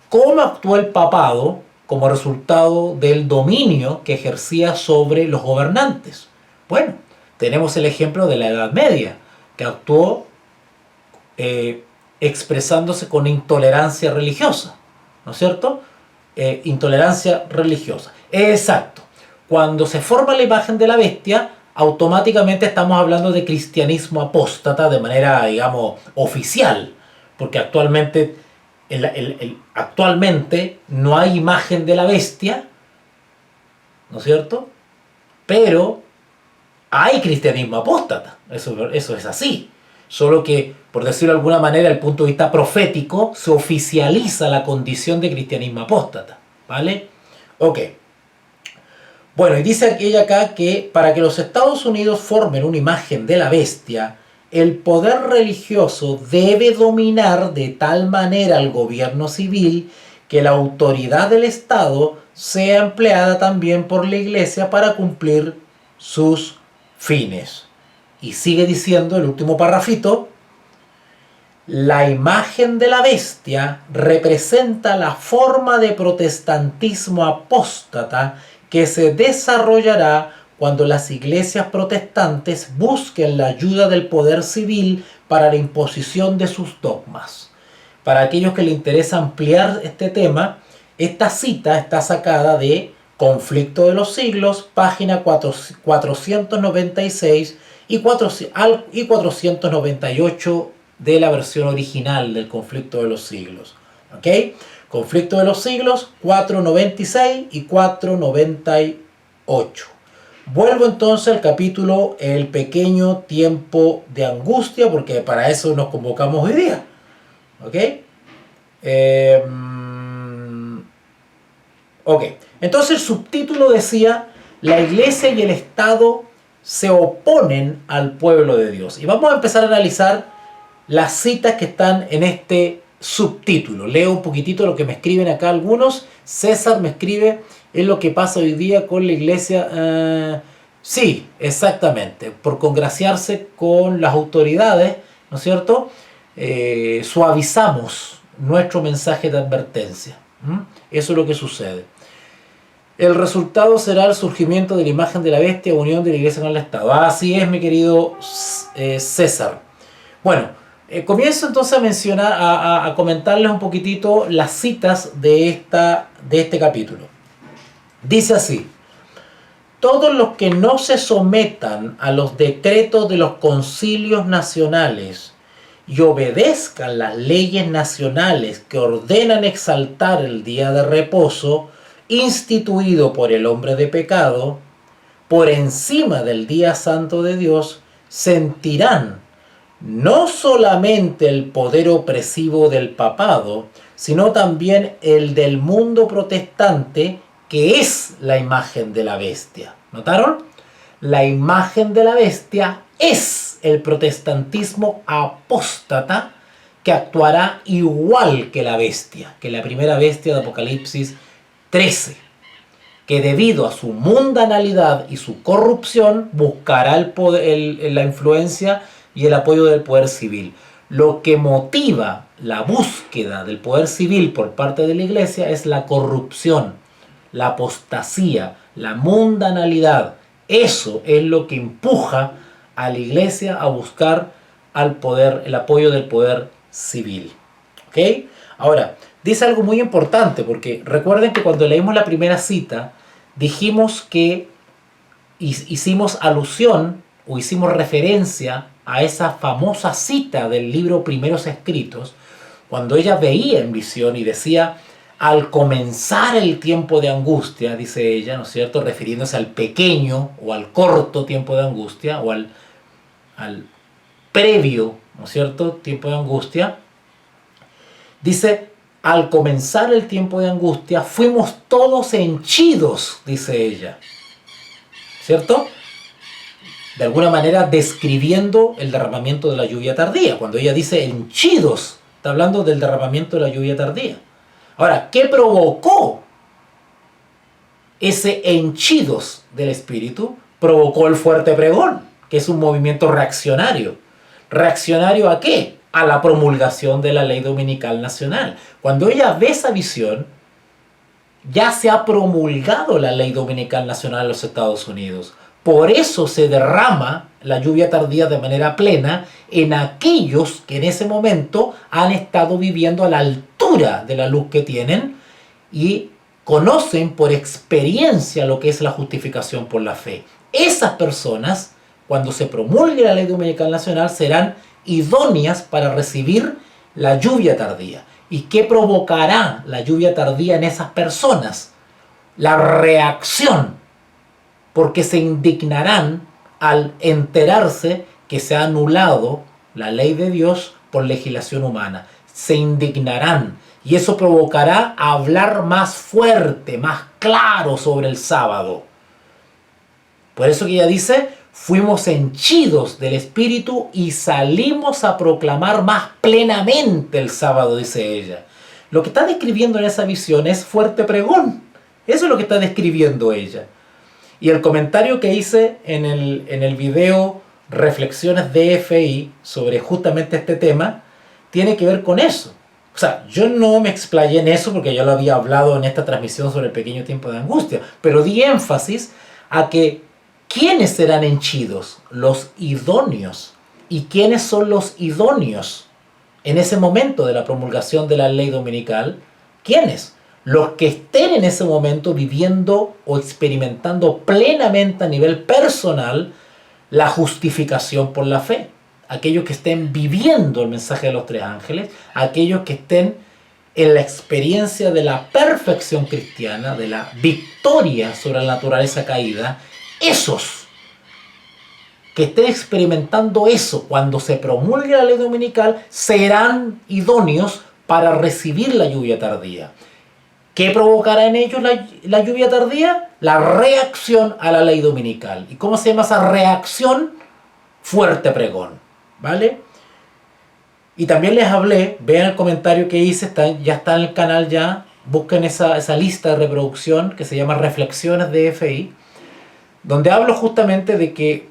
¿Cómo actuó el papado como resultado del dominio que ejercía sobre los gobernantes? Bueno, tenemos el ejemplo de la Edad Media, que actuó expresándose con intolerancia religiosa, ¿no es cierto? Intolerancia religiosa. Exacto. Cuando se forma la imagen de la bestia, automáticamente estamos hablando de cristianismo apóstata de manera, digamos, oficial. porque actualmente, actualmente no hay imagen de la bestia, ¿no es cierto? Pero hay cristianismo apóstata, eso es así. Solo que, por decirlo de alguna manera, desde el punto de vista profético, se oficializa la condición de cristianismo apóstata, ¿vale? Ok. Bueno, y dice aquella acá que para que los Estados Unidos formen una imagen de la bestia, el poder religioso debe dominar de tal manera al gobierno civil que la autoridad del Estado sea empleada también por la Iglesia para cumplir sus fines. Y sigue diciendo el último parrafito: la imagen de la bestia representa la forma de protestantismo apóstata que se desarrollará cuando las iglesias protestantes busquen la ayuda del poder civil para la imposición de sus dogmas. Para aquellos que les interesa ampliar este tema, esta cita está sacada de Conflicto de los Siglos, página 496 y 498 de la versión original del Conflicto de los Siglos. ¿Ok? Conflicto de los Siglos, 496 y 498. Vuelvo entonces al capítulo El pequeño tiempo de angustia, porque para eso nos convocamos hoy día. ¿Ok? Ok. Entonces el subtítulo decía: la iglesia y el Estado se oponen al pueblo de Dios. Y vamos a empezar a analizar las citas que están en este subtítulo. Leo un poquitito lo que me escriben acá algunos. César me escribe: es lo que pasa hoy día con la iglesia. Sí, exactamente. Por congraciarse con las autoridades, ¿no es cierto? Suavizamos nuestro mensaje de advertencia. Eso es lo que sucede. El resultado será el surgimiento de la imagen de la bestia, unión de la iglesia con el Estado. Así es, mi querido César. Bueno, comienzo entonces a mencionar, a comentarles un poquitito las citas de este capítulo. Dice así: todos los que no se sometan a los decretos de los concilios nacionales y obedezcan las leyes nacionales que ordenan exaltar el día de reposo instituido por el hombre de pecado, por encima del día santo de Dios, sentirán no solamente el poder opresivo del papado, sino también el del mundo protestante, que es la imagen de la bestia. ¿Notaron? La imagen de la bestia es el protestantismo apóstata que actuará igual que la bestia, que la primera bestia de Apocalipsis 13, que debido a su mundanalidad y su corrupción buscará el poder, la influencia y el apoyo del poder civil. Lo que motiva la búsqueda del poder civil por parte de la iglesia es la corrupción, la apostasía, la mundanalidad. Eso es lo que empuja a la iglesia a buscar al poder, el apoyo del poder civil. ¿Ok? Ahora, dice algo muy importante, porque recuerden que cuando leímos la primera cita, dijimos que hicimos alusión o hicimos referencia a esa famosa cita del libro Primeros Escritos, cuando ella veía en visión y decía: al comenzar el tiempo de angustia, dice ella, ¿no es cierto?, refiriéndose al pequeño o al corto tiempo de angustia, o al previo, ¿no es cierto?, tiempo de angustia. Dice: al comenzar el tiempo de angustia fuimos todos henchidos, dice ella, ¿cierto? De alguna manera describiendo el derramamiento de la lluvia tardía. Cuando ella dice henchidos, está hablando del derramamiento de la lluvia tardía. Ahora, ¿qué provocó ese henchidos del Espíritu? Provocó el fuerte pregón, que es un movimiento reaccionario. ¿Reaccionario a qué? A la promulgación de la ley dominical nacional. Cuando ella ve esa visión, ya se ha promulgado la ley dominical nacional en los Estados Unidos. Por eso se derrama la lluvia tardía de manera plena en aquellos que en ese momento han estado viviendo a la altura de la luz que tienen y conocen por experiencia lo que es la justificación por la fe. Esas personas, cuando se promulgue la ley dominical nacional, serán idóneas para recibir la lluvia tardía. ¿Y qué provocará la lluvia tardía en esas personas? La reacción, porque se indignarán al enterarse que se ha anulado la ley de Dios por legislación humana. Se indignarán y eso provocará hablar más fuerte, más claro sobre el sábado. Por eso que ella dice, fuimos henchidos del Espíritu y salimos a proclamar más plenamente el sábado, dice ella. Lo que está describiendo en esa visión es fuerte pregón. Eso es lo que está describiendo ella. Y el comentario que hice en el video Reflexiones DFI sobre justamente este tema tiene que ver con eso. O sea, yo no me explayé en eso porque ya lo había hablado en esta transmisión sobre el pequeño tiempo de angustia, pero di énfasis a que ¿quiénes serán henchidos? Los idóneos. ¿Y quiénes son los idóneos en ese momento de la promulgación de la ley dominical? ¿Quiénes? Los que estén en ese momento viviendo o experimentando plenamente a nivel personal la justificación por la fe. Aquellos que estén viviendo el mensaje de los tres ángeles, aquellos que estén en la experiencia de la perfección cristiana, de la victoria sobre la naturaleza caída, esos que estén experimentando eso cuando se promulgue la ley dominical serán idóneos para recibir la lluvia tardía. ¿Qué provocará en ellos la lluvia tardía? La reacción a la ley dominical. ¿Y cómo se llama esa reacción? Fuerte pregón. ¿Vale? Y también les hablé, vean el comentario que hice, ya está en el canal ya, busquen esa lista de reproducción que se llama Reflexiones DFI, donde hablo justamente de que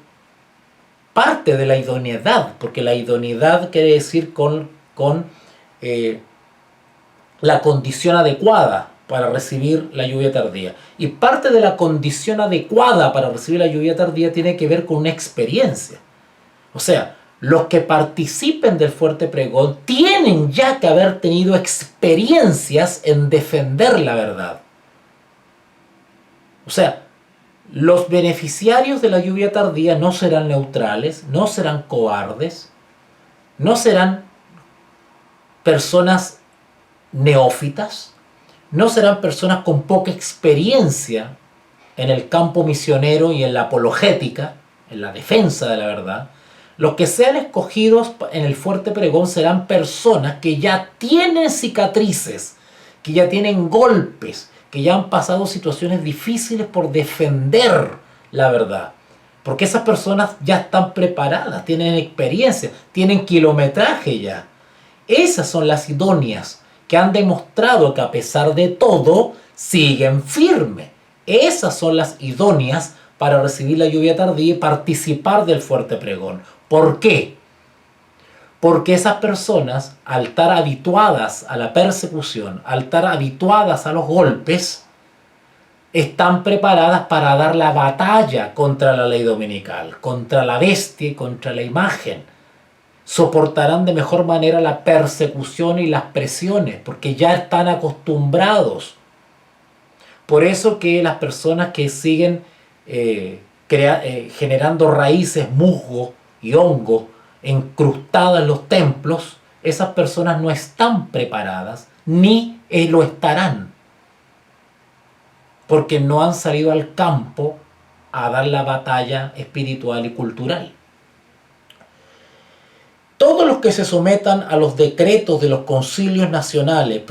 parte de la idoneidad, porque la idoneidad quiere decir con la condición adecuada para recibir la lluvia tardía. Y parte de la condición adecuada para recibir la lluvia tardía tiene que ver con una experiencia. O sea, los que participen del fuerte pregón tienen ya que haber tenido experiencias en defender la verdad. O sea, los beneficiarios de la lluvia tardía no serán neutrales, no serán cobardes, no serán personas neófitas, no serán personas con poca experiencia en el campo misionero y en la apologética, en la defensa de la verdad. Los que sean escogidos en el fuerte pregón serán personas que ya tienen cicatrices, que ya tienen golpes, que ya han pasado situaciones difíciles por defender la verdad. Porque esas personas ya están preparadas, tienen experiencia, tienen kilometraje ya. Esas son las idóneas que han demostrado que a pesar de todo siguen firmes. Esas son las idóneas para recibir la lluvia tardía y participar del fuerte pregón. ¿Por qué? Porque esas personas, al estar habituadas a la persecución, al estar habituadas a los golpes, están preparadas para dar la batalla contra la ley dominical, contra la bestia y contra la imagen. Soportarán de mejor manera la persecución y las presiones, porque ya están acostumbrados. Por eso que las personas que siguen generando raíces, musgo y hongo encrustadas en los templos, esas personas no están preparadas, ni lo estarán, porque no han salido al campo a dar la batalla espiritual y cultural. Todos los que se sometan a los decretos de los concilios nacionales,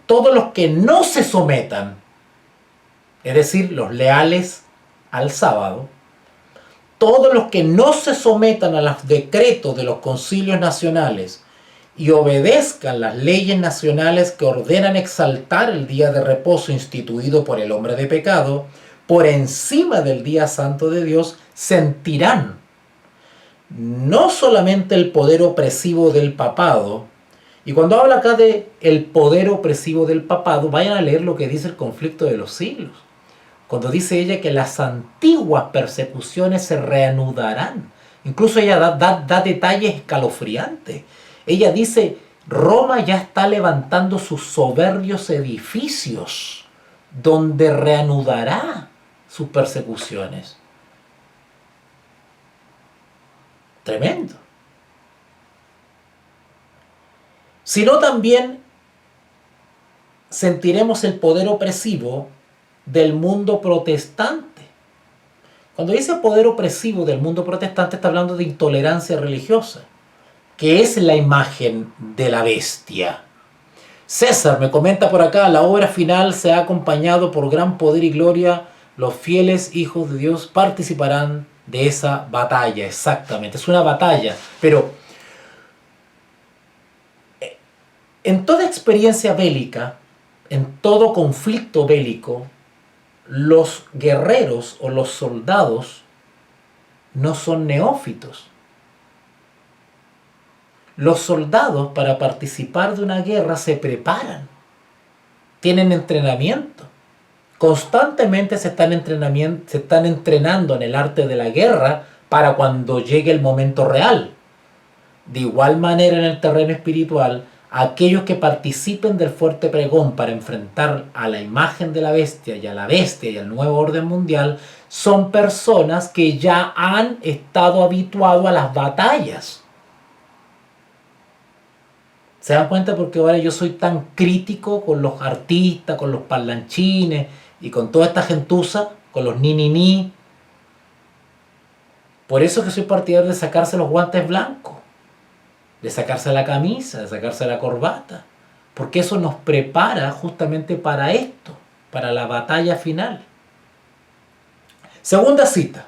todos los que no se sometan, es decir, los leales al sábado, todos los que no se sometan a los decretos de los concilios nacionales y obedezcan las leyes nacionales que ordenan exaltar el día de reposo instituido por el hombre de pecado, por encima del día santo de Dios, sentirán no solamente el poder opresivo del papado. Y cuando habla acá de el poder opresivo del papado, vayan a leer lo que dice el Conflicto de los Siglos. Cuando dice ella que las antiguas persecuciones se reanudarán. Incluso ella da detalles escalofriantes. Ella dice, Roma ya está levantando sus soberbios edificios, donde reanudará sus persecuciones. Tremendo. sino también sentiremos el poder opresivo del mundo protestante. Cuando dice poder opresivo del mundo protestante, está hablando de intolerancia religiosa, que es la imagen de la bestia. César me comenta por acá, la obra final se ha acompañado por gran poder y gloria. Los fieles hijos de Dios participarán de esa batalla. Exactamente, es una batalla. Pero en toda experiencia bélica, en todo conflicto bélico, los guerreros o los soldados no son neófitos. Los soldados para participar de una guerra se preparan, tienen entrenamiento, constantemente se están entrenando en el arte de la guerra para cuando llegue el momento real. De igual manera en el terreno espiritual, aquellos que participen del fuerte pregón para enfrentar a la imagen de la bestia y al nuevo orden mundial son personas que ya han estado habituados a las batallas. ¿Se dan cuenta por qué ahora yo soy tan crítico con los artistas, con los parlanchines y con toda esta gentuza, con los ni? Por eso que soy partidario de sacarse los guantes blancos, de sacarse la camisa, de sacarse la corbata, porque eso nos prepara justamente para esto, para la batalla final. Segunda cita.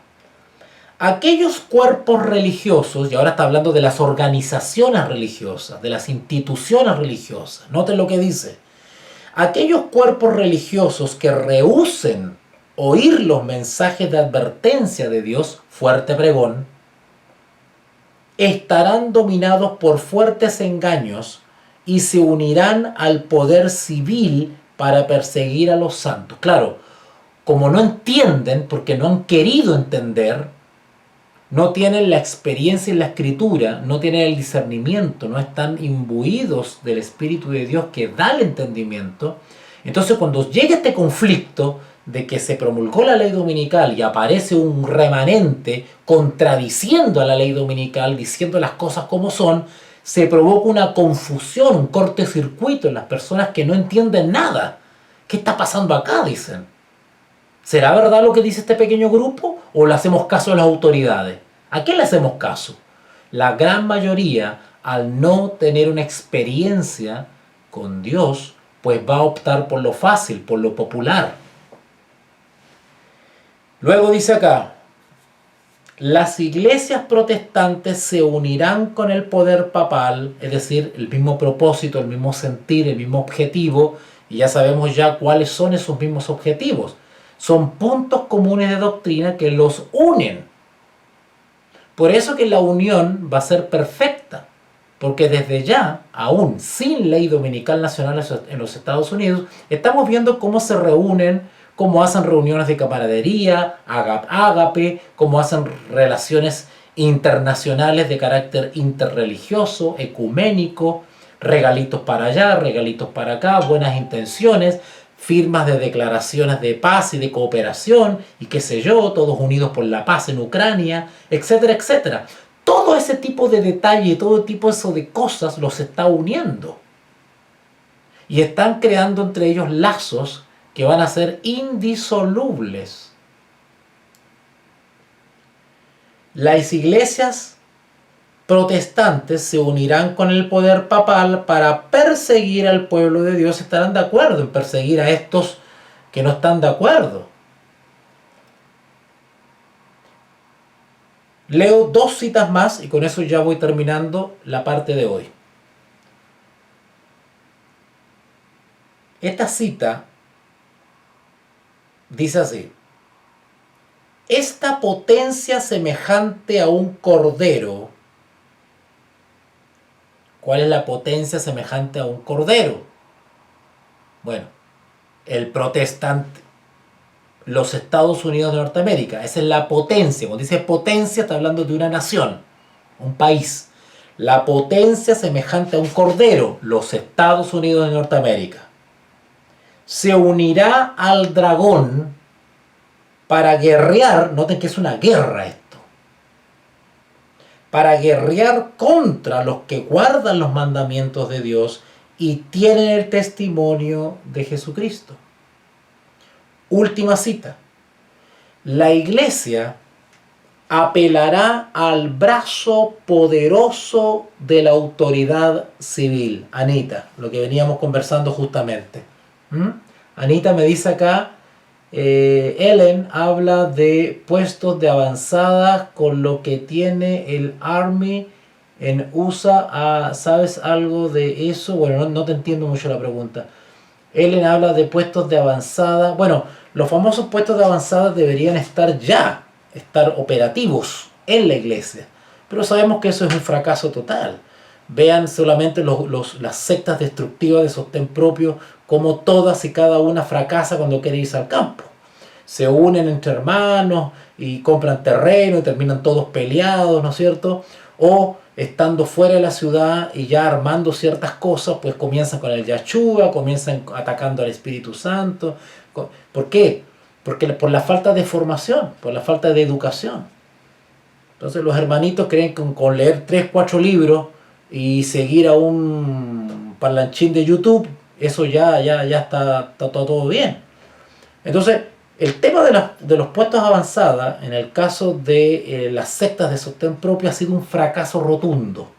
Aquellos cuerpos religiosos, y ahora está hablando de las organizaciones religiosas, de las instituciones religiosas, noten lo que dice, aquellos cuerpos religiosos que rehúsen oír los mensajes de advertencia de Dios, fuerte pregón, estarán dominados por fuertes engaños y se unirán al poder civil para perseguir a los santos. Claro, como no entienden, porque no han querido entender, no tienen la experiencia en la escritura, no tienen el discernimiento, no están imbuidos del Espíritu de Dios que da el entendimiento. Entonces cuando llega este conflicto de que se promulgó la ley dominical y aparece un remanente contradiciendo a la ley dominical, diciendo las cosas como son, se provoca una confusión, un cortocircuito en las personas que no entienden nada. ¿Qué está pasando acá?, dicen. ¿Será verdad lo que dice este pequeño grupo o le hacemos caso a las autoridades? ¿A qué le hacemos caso? La gran mayoría, al no tener una experiencia con Dios, pues va a optar por lo fácil, por lo popular. Luego dice acá, las iglesias protestantes se unirán con el poder papal, es decir, el mismo propósito, el mismo sentir, el mismo objetivo, y ya sabemos ya cuáles son esos mismos objetivos. Son puntos comunes de doctrina que los unen. Por eso que la unión va a ser perfecta, porque desde ya, aún sin ley dominical nacional en los Estados Unidos, estamos viendo cómo se reúnen, cómo hacen reuniones de camaradería, ágape, cómo hacen relaciones internacionales de carácter interreligioso, ecuménico, regalitos para allá, regalitos para acá, buenas intenciones, firmas de declaraciones de paz y de cooperación y qué sé yo, todos unidos por la paz en Ucrania, etcétera, etcétera. Todo ese tipo de detalle, todo tipo eso de cosas los está uniendo. Y están creando entre ellos lazos que van a ser indisolubles. Las iglesias protestantes se unirán con el poder papal para perseguir al pueblo de Dios. Estarán de acuerdo en perseguir a estos que no están de acuerdo. Leo 2 citas más y con eso ya voy terminando la parte de hoy. Esta cita dice así: esta potencia semejante a un cordero. ¿Cuál es la potencia semejante a un cordero? Bueno, el protestante, los Estados Unidos de Norteamérica, esa es la potencia. Cuando dice potencia está hablando de una nación, un país. La potencia semejante a un cordero, los Estados Unidos de Norteamérica, se unirá al dragón para guerrear. Noten que es una guerra esto, para guerrear contra los que guardan los mandamientos de Dios y tienen el testimonio de Jesucristo. Última cita. La iglesia apelará al brazo poderoso de la autoridad civil. Anita, lo que veníamos conversando justamente. Anita me dice acá, Ellen habla de puestos de avanzada con lo que tiene el Army en USA. ¿Sabes algo de eso? Bueno, no te entiendo mucho la pregunta. Ellen habla de puestos de avanzada. Bueno, los famosos puestos de avanzada deberían estar operativos en la iglesia. Pero sabemos que eso es un fracaso total. Vean solamente las sectas destructivas de sostén propio, como todas y cada una fracasa cuando quiere irse al campo. Se unen entre hermanos y compran terreno y terminan todos peleados, ¿no es cierto? O estando fuera de la ciudad y ya armando ciertas cosas, pues comienzan con el Yahshua, comienzan atacando al Espíritu Santo. ¿Por qué? Porque por la falta de formación, por la falta de educación. Entonces los hermanitos creen que con leer 3, 4 libros y seguir a un parlanchín de YouTube, eso ya está todo bien. Entonces, el tema de los puestos avanzados, en el caso de las sectas de sostén propio, ha sido un fracaso rotundo.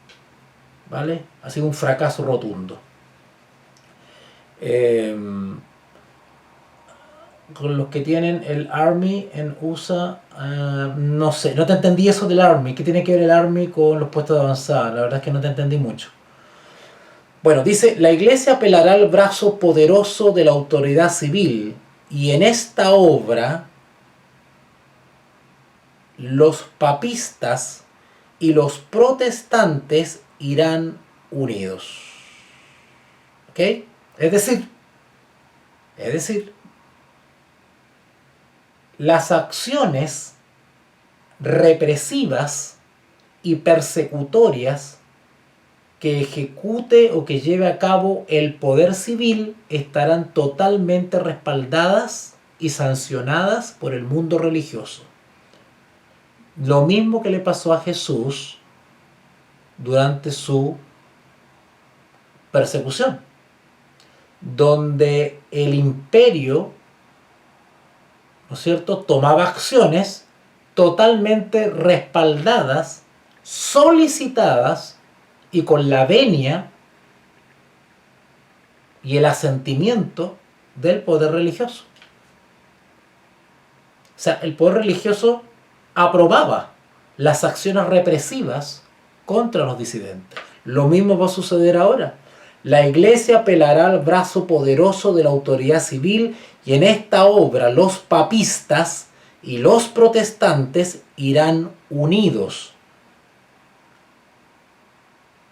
¿Vale? Ha sido un fracaso rotundo. Con los que tienen el Army en USA, no sé, no te entendí eso del Army. ¿Qué tiene que ver el Army con los puestos de avanzada? La verdad es que no te entendí mucho. Bueno, dice, la iglesia apelará al brazo poderoso de la autoridad civil y en esta obra los papistas y los protestantes irán unidos. ¿Ok? Es decir, las acciones represivas y persecutorias que ejecute o que lleve a cabo el poder civil estarán totalmente respaldadas y sancionadas por el mundo religioso. Lo mismo que le pasó a Jesús durante su persecución, donde el imperio, ¿no es cierto?, tomaba acciones totalmente respaldadas, solicitadas y con la venia y el asentimiento del poder religioso. O sea, el poder religioso aprobaba las acciones represivas contra los disidentes. Lo mismo va a suceder ahora. La iglesia apelará al brazo poderoso de la autoridad civil y en esta obra los papistas y los protestantes irán unidos.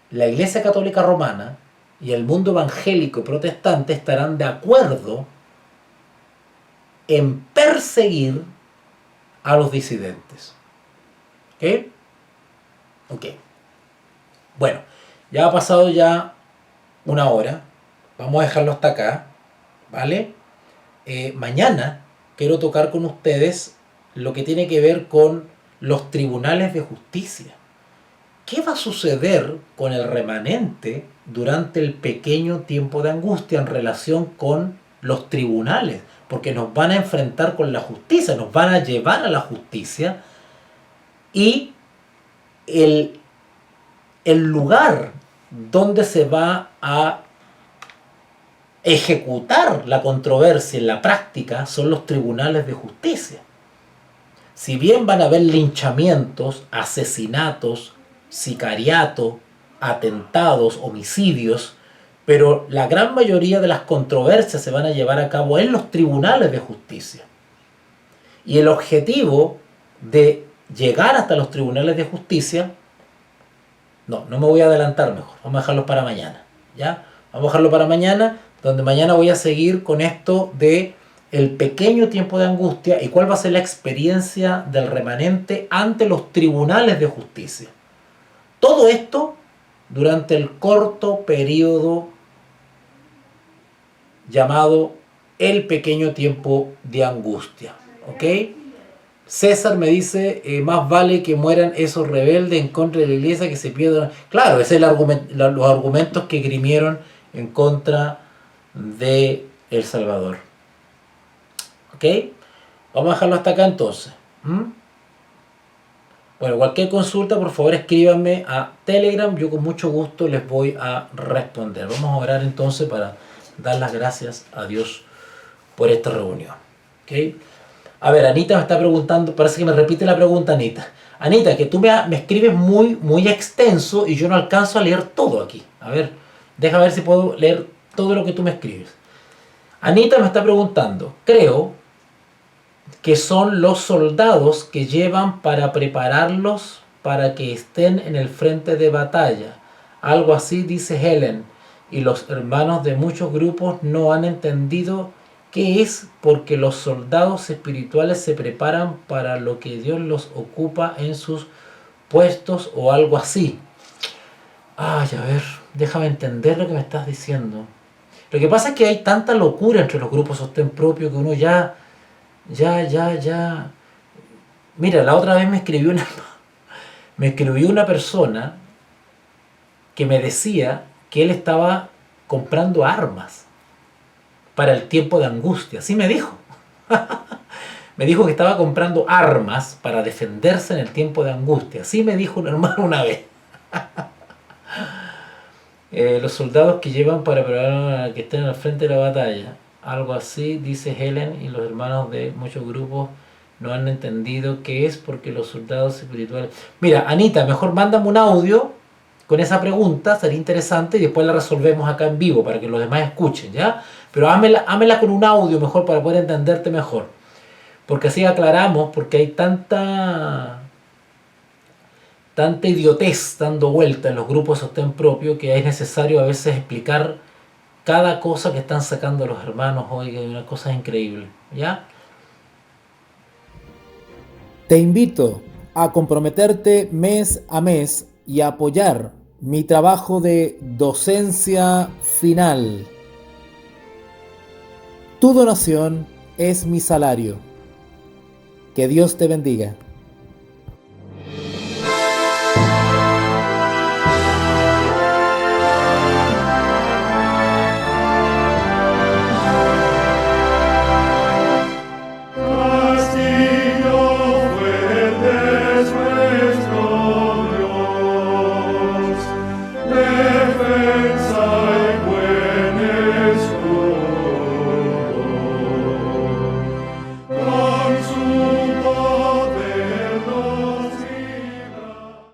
La Iglesia Católica Romana y el mundo evangélico y protestante estarán de acuerdo en perseguir a los disidentes. ¿Ok? Ok. Bueno, ya ha pasado ya una hora. Vamos a dejarlo hasta acá. ¿Vale? Mañana quiero tocar con ustedes lo que tiene que ver con los tribunales de justicia. ¿Qué va a suceder con el remanente durante el pequeño tiempo de angustia en relación con los tribunales? Porque nos van a enfrentar con la justicia, nos van a llevar a la justicia y el lugar donde se va a ejecutar la controversia en la práctica son los tribunales de justicia. Si bien van a haber linchamientos, asesinatos, sicariato, atentados, homicidios, pero la gran mayoría de las controversias se van a llevar a cabo en los tribunales de justicia. Y el objetivo de llegar hasta los tribunales de justicia, no me voy a adelantar mejor, vamos a dejarlo para mañana, ¿ya? Vamos a dejarlo para mañana, donde mañana voy a seguir con esto de el pequeño tiempo de angustia y cuál va a ser la experiencia del remanente ante los tribunales de justicia. Todo esto durante el corto periodo llamado el pequeño tiempo de angustia. ¿Ok? César me dice, más vale que mueran esos rebeldes en contra de la iglesia que se pierdan. Claro, ese es los argumentos que grimieron en contra de El Salvador. ¿Ok? Vamos a dejarlo hasta acá entonces. Bueno, cualquier consulta, por favor escríbanme a Telegram. Yo con mucho gusto les voy a responder. Vamos a orar entonces para dar las gracias a Dios por esta reunión. ¿Ok? A ver, Anita me está preguntando, parece que me repite la pregunta, Anita. Anita, que tú me escribes muy extenso y yo no alcanzo a leer todo aquí. A ver, deja ver si puedo leer todo lo que tú me escribes. Anita me está preguntando, creo que son los soldados que llevan para prepararlos para que estén en el frente de batalla. Algo así dice Helen, y los hermanos de muchos grupos no han entendido qué es, porque los soldados espirituales se preparan para lo que Dios los ocupa en sus puestos o algo así. Ay, a ver, déjame entender lo que me estás diciendo. Lo que pasa es que hay tanta locura entre los grupos sostén propio que uno ya. Mira, la otra vez me escribió una persona que me decía que él estaba comprando armas para el tiempo de angustia. Así me dijo. Me dijo que estaba comprando armas para defenderse en el tiempo de angustia. Así me dijo un hermano una vez. Los soldados que llevan para preparar que estén al frente de la batalla. Algo así dice Helen, y los hermanos de muchos grupos no han entendido qué es, porque los soldados espirituales... Mira, Anita, mejor mándame un audio con esa pregunta, sería interesante, y después la resolvemos acá en vivo para que los demás escuchen, ¿ya? Pero hámela con un audio mejor para poder entenderte mejor. Porque así aclaramos, porque hay tanta idiotez dando vuelta en los grupos de sostén propio que es necesario a veces explicar cada cosa que están sacando los hermanos hoy, que hay una cosa increíble, ¿ya? Te invito a comprometerte mes a mes y a apoyar mi trabajo de docencia final. Tu donación es mi salario. Que Dios te bendiga.